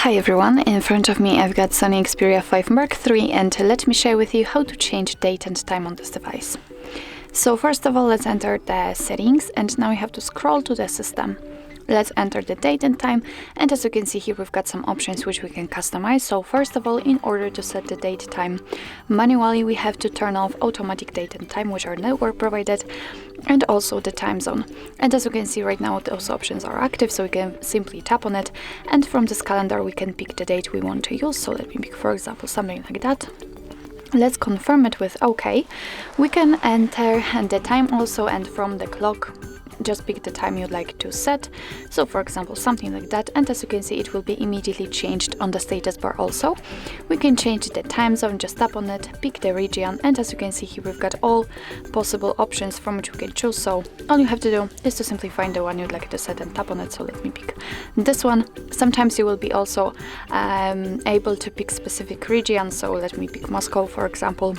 Hi everyone, in front of me I've got SONY Xperia 5 Mark III and let me share with you how to change date and time on this device. So first of all, let's enter the settings and now we have to scroll to the system. Let's enter the date and time, and as you can see here we've got some options which we can customize. So first of all, in order to set the date time manually, we have to turn off automatic date and time, which are network provided, and also the time zone. And as you can see right now those options are active, so we can simply tap on it and from this calendar we can pick the date we want to use. So let me pick, for example, something like that. Let's confirm it with OK. We can enter the time also, and from the clock just pick the time you'd like to set, so for example something like that, and as you can see it will be immediately changed on the status bar. Also we can change the time zone, just tap on it, pick the region, and as you can see here we've got all possible options from which we can choose. So all you have to do is to simply find the one you'd like to set and tap on it. So let me pick this one. Sometimes you will be also able to pick specific region, so let me pick Moscow for example.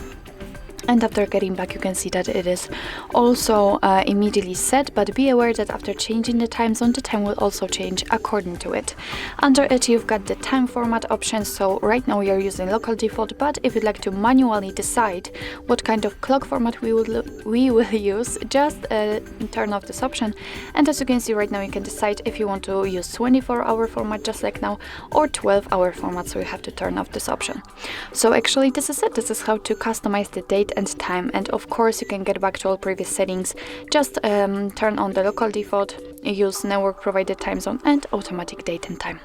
And after getting back you can see that it is also immediately set, but be aware that after changing the time zone the time will also change according to it. Under it you've got the time format options, so right now we are using local default, but if you'd like to manually decide what kind of clock format we will use, just turn off this option, and as you can see right now you can decide if you want to use 24-hour format just like now or 12-hour format, so you have to turn off this option. So actually this is it. This is how to customize the date and time, and of course you can get back to all previous settings. Just turn on the local default, use network provided time zone and automatic date and time.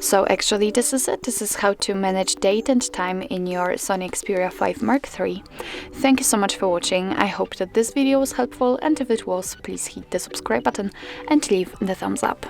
So actually this is it. This is how to manage date and time in your SONY Xperia 5 Mark III. Thank you so much for watching. I hope that this video was helpful, and if it was, please hit the subscribe button and leave the thumbs up.